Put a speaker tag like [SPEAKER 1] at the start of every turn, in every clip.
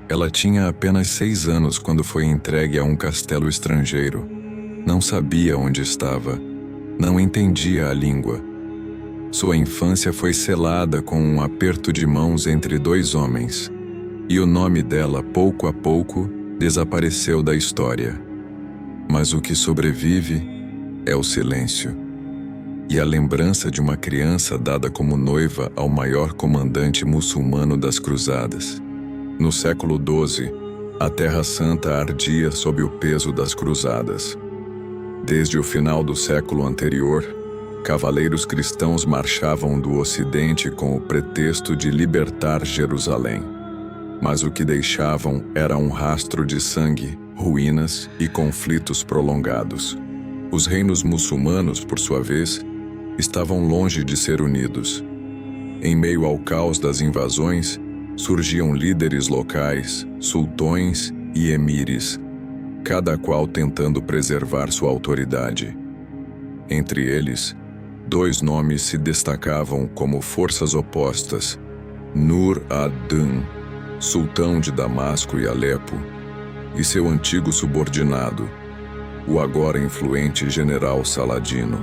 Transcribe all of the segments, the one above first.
[SPEAKER 1] Ela tinha apenas 6 anos quando foi entregue a um castelo estrangeiro. Não sabia onde estava. Não entendia a língua. Sua infância foi selada com um aperto de mãos entre 2 homens. E o nome dela, pouco a pouco, desapareceu da história. Mas o que sobrevive é o silêncio. E a lembrança de uma criança dada como noiva ao maior comandante muçulmano das cruzadas. No século XII, a Terra Santa ardia sob o peso das cruzadas. Desde o final do século anterior, cavaleiros cristãos marchavam do Ocidente com o pretexto de libertar Jerusalém. Mas o que deixavam era um rastro de sangue, ruínas e conflitos prolongados. Os reinos muçulmanos, por sua vez, estavam longe de ser unidos. Em meio ao caos das invasões, surgiam líderes locais, sultões e emires, cada qual tentando preservar sua autoridade. Entre eles, 2 nomes se destacavam como forças opostas: Nur ad-Din, sultão de Damasco e Alepo, e seu antigo subordinado, o agora influente general Saladino.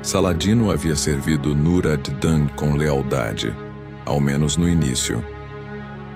[SPEAKER 1] Saladino havia servido Nur ad-Din com lealdade, ao menos no início.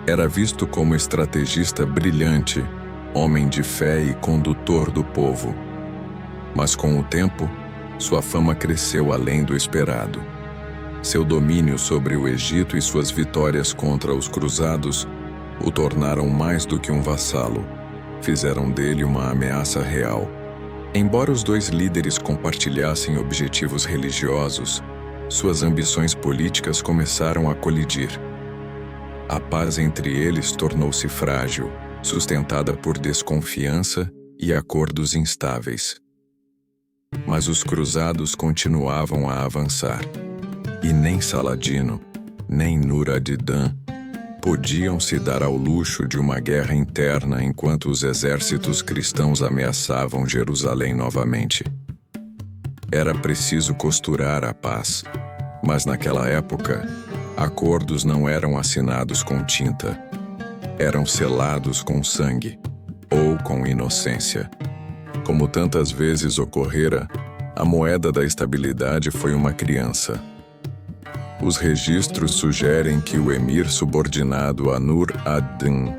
[SPEAKER 1] Era visto como estrategista brilhante, homem de fé e condutor do povo. Mas com o tempo, sua fama cresceu além do esperado. Seu domínio sobre o Egito e suas vitórias contra os cruzados o tornaram mais do que um vassalo. Fizeram dele uma ameaça real. Embora os 2 líderes compartilhassem objetivos religiosos, suas ambições políticas começaram a colidir. A paz entre eles tornou-se frágil, sustentada por desconfiança e acordos instáveis. Mas os cruzados continuavam a avançar, e nem Saladino, nem Nur ad-Din podiam se dar ao luxo de uma guerra interna enquanto os exércitos cristãos ameaçavam Jerusalém novamente. Era preciso costurar a paz, mas naquela época, acordos não eram assinados com tinta. Eram selados com sangue, ou com inocência. Como tantas vezes ocorrera, a moeda da estabilidade foi uma criança. Os registros sugerem que o emir subordinado a Nur ad-Din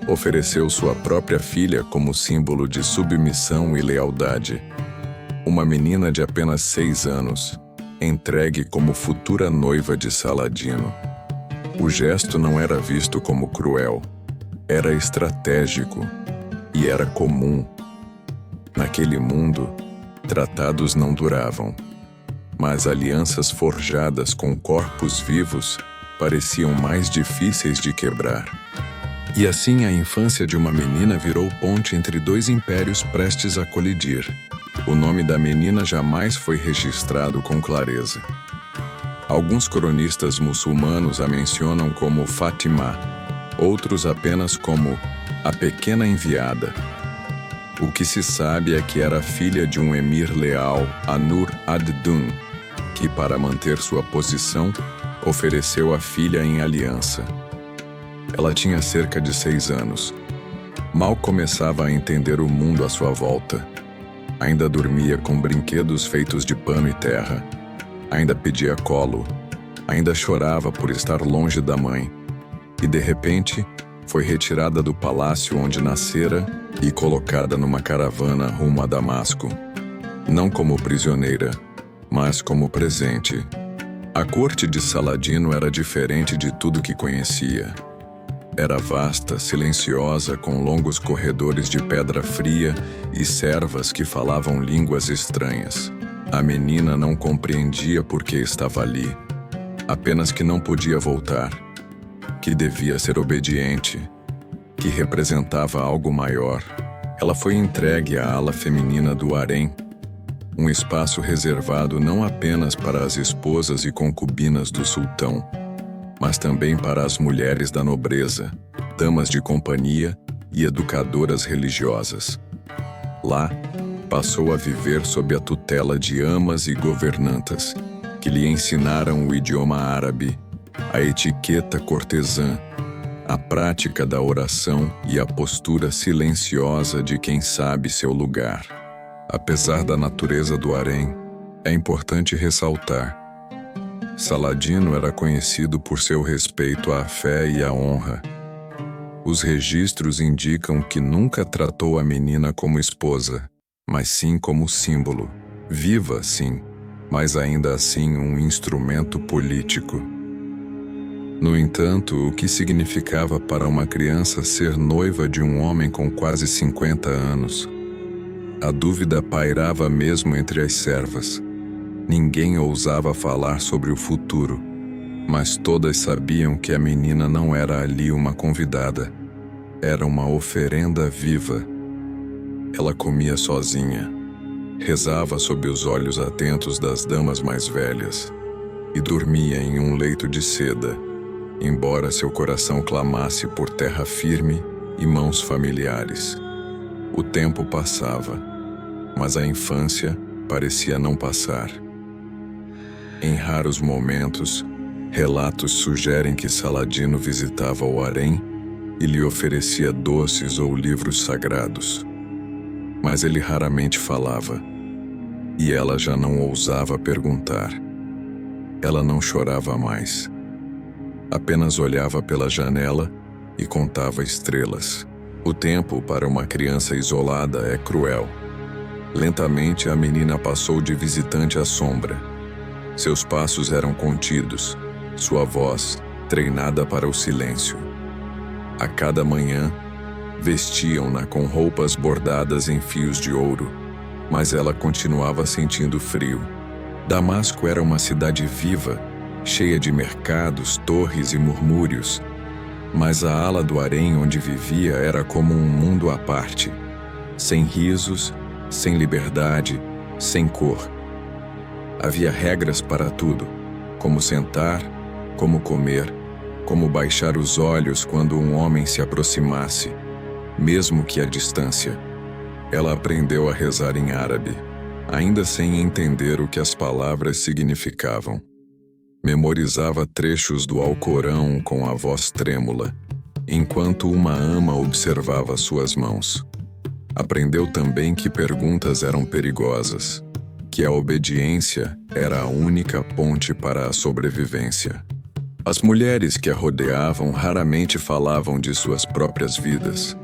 [SPEAKER 1] ofereceu sua própria filha como símbolo de submissão e lealdade. Uma menina de apenas 6 anos, entregue como futura noiva de Saladino. O gesto não era visto como cruel, era estratégico e era comum. Naquele mundo, tratados não duravam, mas alianças forjadas com corpos vivos pareciam mais difíceis de quebrar. E assim a infância de uma menina virou ponte entre 2 impérios prestes a colidir. O nome da menina jamais foi registrado com clareza. Alguns cronistas muçulmanos a mencionam como Fátima, outros apenas como a Pequena Enviada. O que se sabe é que era filha de um emir leal a Nur ad-Din, que, para manter sua posição, ofereceu a filha em aliança. Ela tinha cerca de 6 anos. Mal começava a entender o mundo à sua volta. Ainda dormia com brinquedos feitos de pano e terra. Ainda pedia colo. Ainda chorava por estar longe da mãe. E, de repente, foi retirada do palácio onde nascera e colocada numa caravana rumo a Damasco. Não como prisioneira, mas como presente. A corte de Saladino era diferente de tudo que conhecia. Era vasta, silenciosa, com longos corredores de pedra fria e servas que falavam línguas estranhas. A menina não compreendia por que estava ali, apenas que não podia voltar, que devia ser obediente, que representava algo maior. Ela foi entregue à ala feminina do harém, um espaço reservado não apenas para as esposas e concubinas do sultão, mas também para as mulheres da nobreza, damas de companhia e educadoras religiosas. Lá, passou a viver sob a tutela de amas e governantas, que lhe ensinaram o idioma árabe, a etiqueta cortesã, a prática da oração e a postura silenciosa de quem sabe seu lugar. Apesar da natureza do harém, é importante ressaltar: Saladino era conhecido por seu respeito à fé e à honra. Os registros indicam que nunca tratou a menina como esposa, mas sim como símbolo, viva sim, mas ainda assim um instrumento político. No entanto, o que significava para uma criança ser noiva de um homem com quase 50 anos? A dúvida pairava mesmo entre as servas. Ninguém ousava falar sobre o futuro, mas todas sabiam que a menina não era ali uma convidada. Era uma oferenda viva. Ela comia sozinha, rezava sob os olhos atentos das damas mais velhas e dormia em um leito de seda, embora seu coração clamasse por terra firme e mãos familiares. O tempo passava, mas a infância parecia não passar. Em raros momentos, relatos sugerem que Saladino visitava o harém e lhe oferecia doces ou livros sagrados. Mas ele raramente falava, e ela já não ousava perguntar. Ela não chorava mais. Apenas olhava pela janela e contava estrelas. O tempo para uma criança isolada é cruel. Lentamente a menina passou de visitante à sombra. Seus passos eram contidos, sua voz treinada para o silêncio. A cada manhã, vestiam-na com roupas bordadas em fios de ouro, mas ela continuava sentindo frio. Damasco era uma cidade viva, cheia de mercados, torres e murmúrios, mas a ala do harém onde vivia era como um mundo à parte, sem risos, sem liberdade, sem cor. Havia regras para tudo, como sentar, como comer, como baixar os olhos quando um homem se aproximasse, mesmo que à distância. Ela aprendeu a rezar em árabe, ainda sem entender o que as palavras significavam. Memorizava trechos do Alcorão com a voz trêmula, enquanto uma ama observava suas mãos. Aprendeu também que perguntas eram perigosas, que a obediência era a única ponte para a sobrevivência. As mulheres que a rodeavam raramente falavam de suas próprias vidas.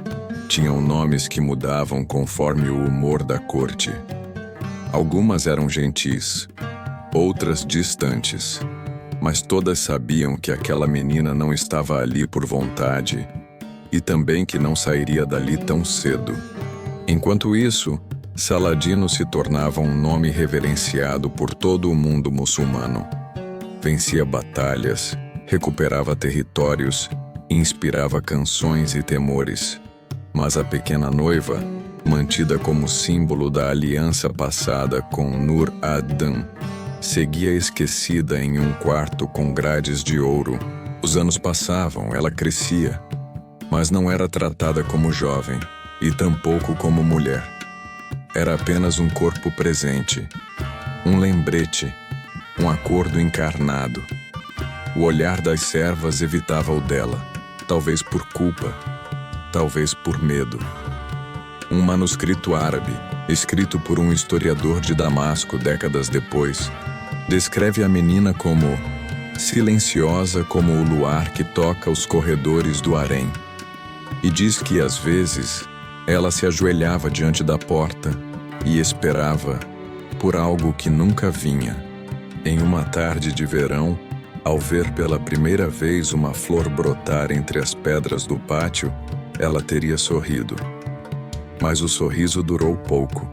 [SPEAKER 1] Tinham nomes que mudavam conforme o humor da corte. Algumas eram gentis, outras distantes, mas todas sabiam que aquela menina não estava ali por vontade e também que não sairia dali tão cedo. Enquanto isso, Saladino se tornava um nome reverenciado por todo o mundo muçulmano. Vencia batalhas, recuperava territórios, inspirava canções e temores. Mas a pequena noiva, mantida como símbolo da aliança passada com Nur ad-Din, seguia esquecida em um quarto com grades de ouro. Os anos passavam, ela crescia, mas não era tratada como jovem e tampouco como mulher. Era apenas um corpo presente, um lembrete, um acordo encarnado. O olhar das servas evitava o dela, talvez por culpa, talvez por medo. Um manuscrito árabe, escrito por um historiador de Damasco décadas depois, descreve a menina como silenciosa como o luar que toca os corredores do harém, e diz que, às vezes, ela se ajoelhava diante da porta e esperava por algo que nunca vinha. Em uma tarde de verão, ao ver pela primeira vez uma flor brotar entre as pedras do pátio, ela teria sorrido. Mas o sorriso durou pouco.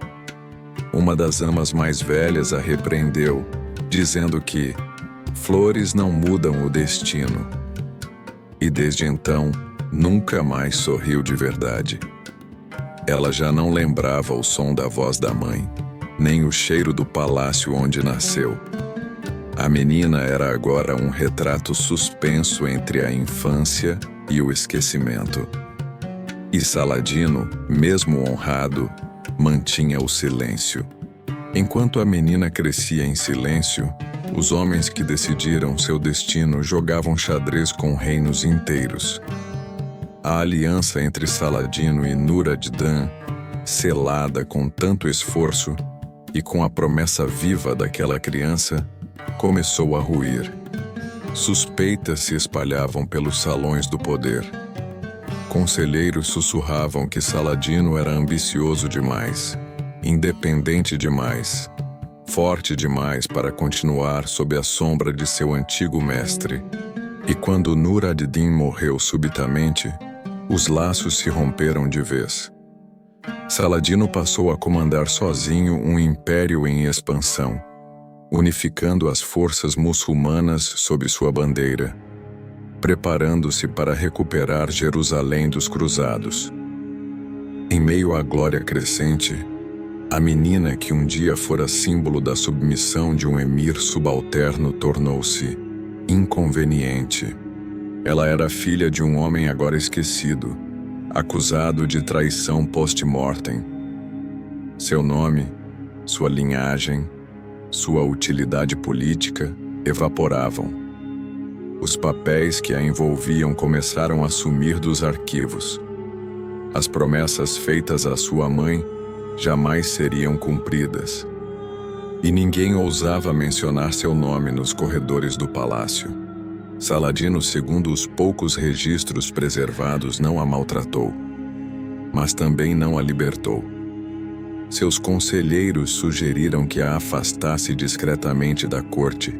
[SPEAKER 1] Uma das amas mais velhas a repreendeu, dizendo que flores não mudam o destino. E desde então, nunca mais sorriu de verdade. Ela já não lembrava o som da voz da mãe, nem o cheiro do palácio onde nasceu. A menina era agora um retrato suspenso entre a infância e o esquecimento. E Saladino, mesmo honrado, mantinha o silêncio. Enquanto a menina crescia em silêncio, os homens que decidiram seu destino jogavam xadrez com reinos inteiros. A aliança entre Saladino e Nur ad-Din, selada com tanto esforço e com a promessa viva daquela criança, começou a ruir. Suspeitas se espalhavam pelos salões do poder. Conselheiros sussurravam que Saladino era ambicioso demais, independente demais, forte demais para continuar sob a sombra de seu antigo mestre. E quando Nur ad-Din morreu subitamente, os laços se romperam de vez. Saladino passou a comandar sozinho um império em expansão, unificando as forças muçulmanas sob sua bandeira, preparando-se para recuperar Jerusalém dos cruzados. Em meio à glória crescente, a menina que um dia fora símbolo da submissão de um emir subalterno tornou-se inconveniente. Ela era filha de um homem agora esquecido, acusado de traição post-mortem. Seu nome, sua linhagem, sua utilidade política evaporavam. Os papéis que a envolviam começaram a sumir dos arquivos. As promessas feitas à sua mãe jamais seriam cumpridas. E ninguém ousava mencionar seu nome nos corredores do palácio. Saladino, segundo os poucos registros preservados, não a maltratou, mas também não a libertou. Seus conselheiros sugeriram que a afastasse discretamente da corte,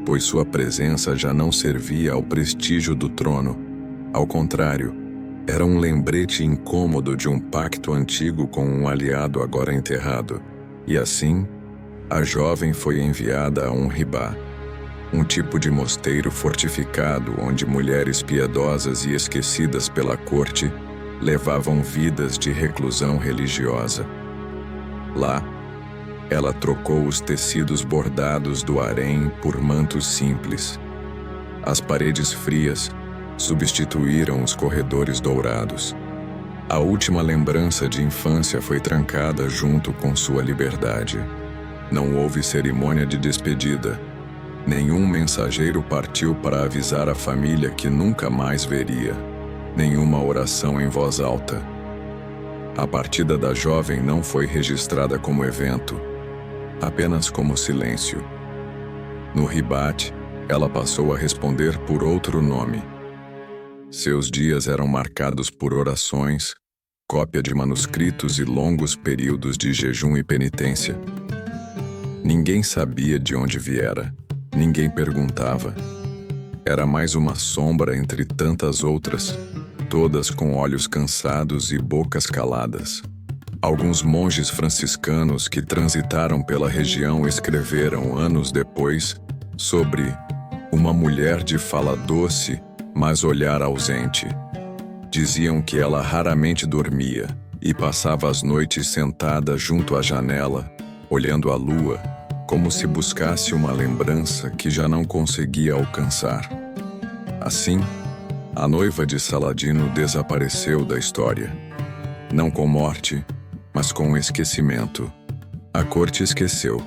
[SPEAKER 1] pois sua presença já não servia ao prestígio do trono. Ao contrário, era um lembrete incômodo de um pacto antigo com um aliado agora enterrado. E assim, a jovem foi enviada a um ribá, um tipo de mosteiro fortificado onde mulheres piedosas e esquecidas pela corte levavam vidas de reclusão religiosa. Lá, ela trocou os tecidos bordados do harém por mantos simples. As paredes frias substituíram os corredores dourados. A última lembrança de infância foi trancada junto com sua liberdade. Não houve cerimônia de despedida. Nenhum mensageiro partiu para avisar a família que nunca mais veria. Nenhuma oração em voz alta. A partida da jovem não foi registrada como evento, apenas como silêncio. No ribat, ela passou a responder por outro nome. Seus dias eram marcados por orações, cópia de manuscritos e longos períodos de jejum e penitência. Ninguém sabia de onde viera. Ninguém perguntava. Era mais uma sombra entre tantas outras, todas com olhos cansados e bocas caladas. Alguns monges franciscanos que transitaram pela região escreveram anos depois sobre uma mulher de fala doce, mas olhar ausente. Diziam que ela raramente dormia e passava as noites sentada junto à janela, olhando a lua, como se buscasse uma lembrança que já não conseguia alcançar. Assim, a noiva de Saladino desapareceu da história. Não com morte, mas com esquecimento. A corte esqueceu.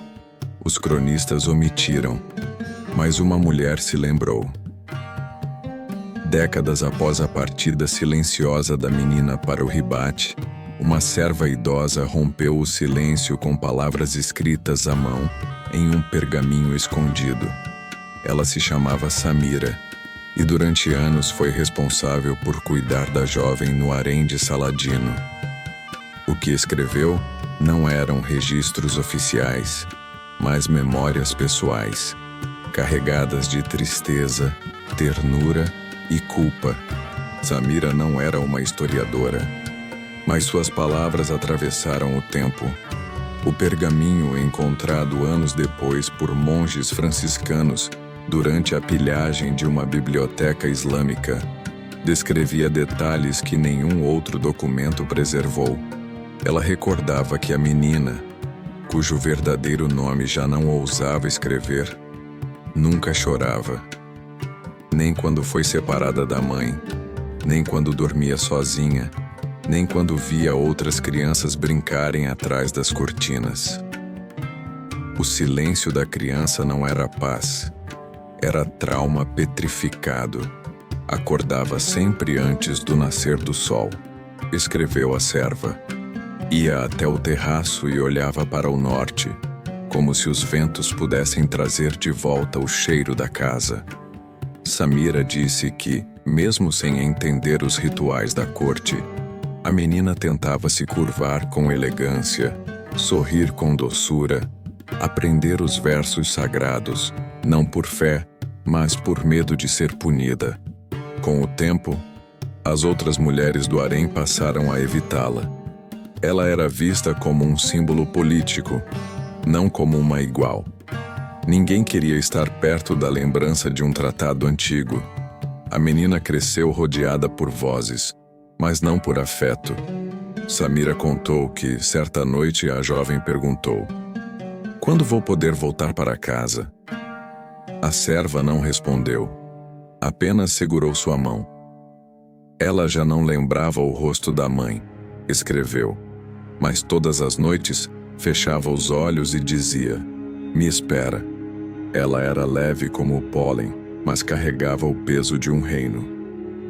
[SPEAKER 1] Os cronistas omitiram. Mas uma mulher se lembrou. Décadas após a partida silenciosa da menina para o ribat, uma serva idosa rompeu o silêncio com palavras escritas à mão em um pergaminho escondido. Ela se chamava Samira e durante anos foi responsável por cuidar da jovem no harém de Saladino. O que escreveu não eram registros oficiais, mas memórias pessoais, carregadas de tristeza, ternura e culpa. Samira não era uma historiadora, mas suas palavras atravessaram o tempo. O pergaminho, encontrado anos depois por monges franciscanos durante a pilhagem de uma biblioteca islâmica, descrevia detalhes que nenhum outro documento preservou. Ela recordava que a menina, cujo verdadeiro nome já não ousava escrever, nunca chorava. Nem quando foi separada da mãe, nem quando dormia sozinha, nem quando via outras crianças brincarem atrás das cortinas. O silêncio da criança não era paz, era trauma petrificado. Acordava sempre antes do nascer do sol, escreveu a serva. Ia até o terraço e olhava para o norte, como se os ventos pudessem trazer de volta o cheiro da casa. Samira disse que, mesmo sem entender os rituais da corte, a menina tentava se curvar com elegância, sorrir com doçura, aprender os versos sagrados, não por fé, mas por medo de ser punida. Com o tempo, as outras mulheres do harém passaram a evitá-la. Ela era vista como um símbolo político, não como uma igual. Ninguém queria estar perto da lembrança de um tratado antigo. A menina cresceu rodeada por vozes, mas não por afeto. Samira contou que, certa noite, a jovem perguntou: "Quando vou poder voltar para casa?" A serva não respondeu, apenas segurou sua mão. Ela já não lembrava o rosto da mãe, escreveu, mas todas as noites fechava os olhos e dizia: "Me espera." Ela era leve como o pólen, mas carregava o peso de um reino.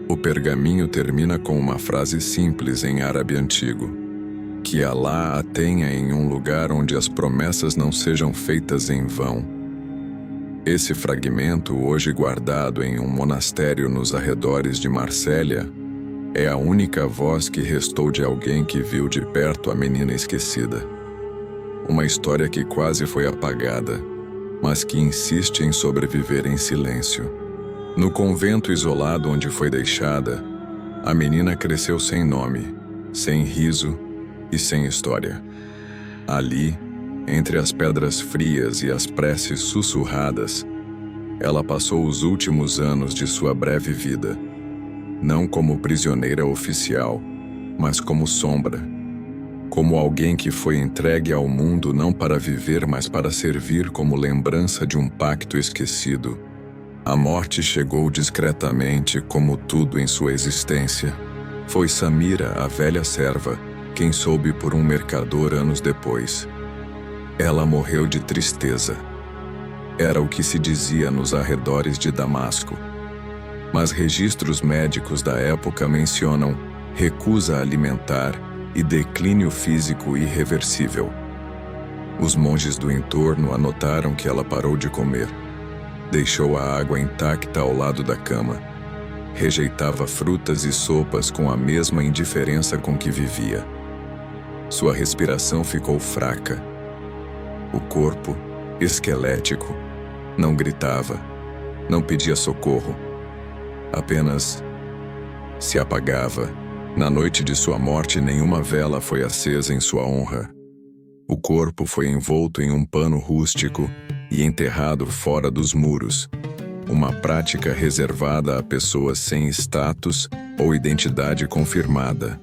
[SPEAKER 1] O pergaminho termina com uma frase simples em árabe antigo: "Que Alá a tenha em um lugar onde as promessas não sejam feitas em vão." Esse fragmento, hoje guardado em um monastério nos arredores de Marsella, é a única voz que restou de alguém que viu de perto a menina esquecida. Uma história que quase foi apagada, mas que insiste em sobreviver em silêncio. No convento isolado onde foi deixada, a menina cresceu sem nome, sem riso e sem história. Ali, entre as pedras frias e as preces sussurradas, ela passou os últimos anos de sua breve vida, não como prisioneira oficial, mas como sombra, como alguém que foi entregue ao mundo não para viver, mas para servir como lembrança de um pacto esquecido. A morte chegou discretamente, como tudo em sua existência. Foi Samira, a velha serva, quem soube por um mercador anos depois. Ela morreu de tristeza. Era o que se dizia nos arredores de Damasco. Mas registros médicos da época mencionam recusa alimentar e declínio físico irreversível. Os monges do entorno anotaram que ela parou de comer. Deixou a água intacta ao lado da cama. Rejeitava frutas e sopas com a mesma indiferença com que vivia. Sua respiração ficou fraca. O corpo, esquelético, não gritava, não pedia socorro. Apenas se apagava. Na noite de sua morte, nenhuma vela foi acesa em sua honra. O corpo foi envolto em um pano rústico e enterrado fora dos muros, uma prática reservada a pessoas sem status ou identidade confirmada.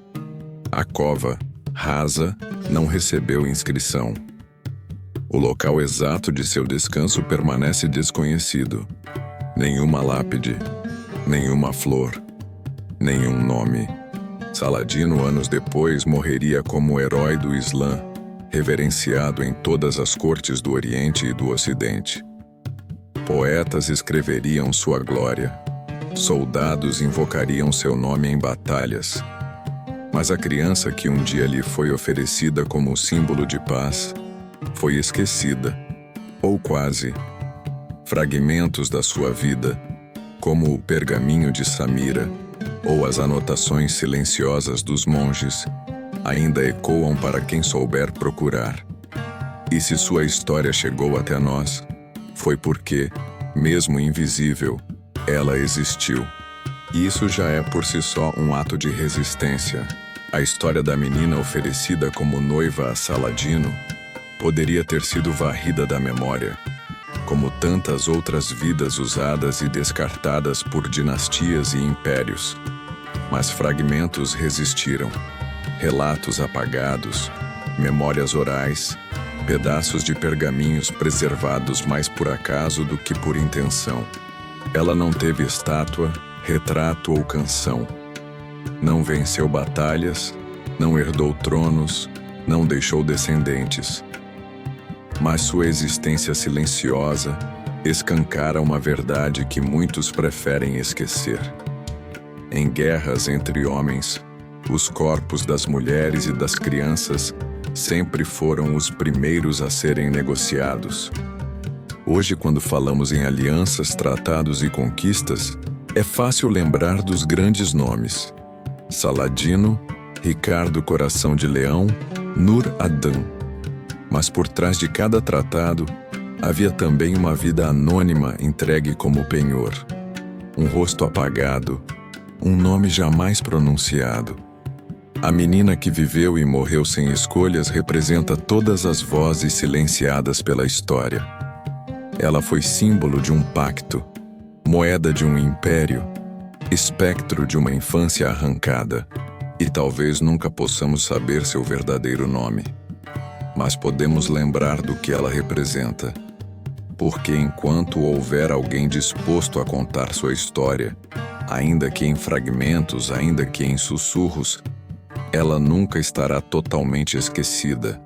[SPEAKER 1] A cova, rasa, não recebeu inscrição. O local exato de seu descanso permanece desconhecido. Nenhuma lápide, nenhuma flor, nenhum nome. Saladino, anos depois, morreria como herói do Islã, reverenciado em todas as cortes do Oriente e do Ocidente. Poetas escreveriam sua glória. Soldados invocariam seu nome em batalhas. Mas a criança que um dia lhe foi oferecida como símbolo de paz foi esquecida, ou quase. Fragmentos da sua vida, como o pergaminho de Samira ou as anotações silenciosas dos monges, ainda ecoam para quem souber procurar. E se sua história chegou até nós, foi porque, mesmo invisível, ela existiu. E isso já é por si só um ato de resistência. A história da menina oferecida como noiva a Saladino poderia ter sido varrida da memória, como tantas outras vidas usadas e descartadas por dinastias e impérios. Mas fragmentos resistiram, relatos apagados, memórias orais, pedaços de pergaminhos preservados mais por acaso do que por intenção. Ela não teve estátua, retrato ou canção. Não venceu batalhas, não herdou tronos, não deixou descendentes. Mas sua existência silenciosa escancara uma verdade que muitos preferem esquecer. Em guerras entre homens, os corpos das mulheres e das crianças sempre foram os primeiros a serem negociados. Hoje, quando falamos em alianças, tratados e conquistas, é fácil lembrar dos grandes nomes: Saladino, Ricardo Coração de Leão, Nur-Adã. Mas por trás de cada tratado, havia também uma vida anônima entregue como penhor. Um rosto apagado, um nome jamais pronunciado. A menina que viveu e morreu sem escolhas representa todas as vozes silenciadas pela história. Ela foi símbolo de um pacto, moeda de um império, espectro de uma infância arrancada. E talvez nunca possamos saber seu verdadeiro nome. Mas podemos lembrar do que ela representa. Porque enquanto houver alguém disposto a contar sua história, ainda que em fragmentos, ainda que em sussurros, ela nunca estará totalmente esquecida.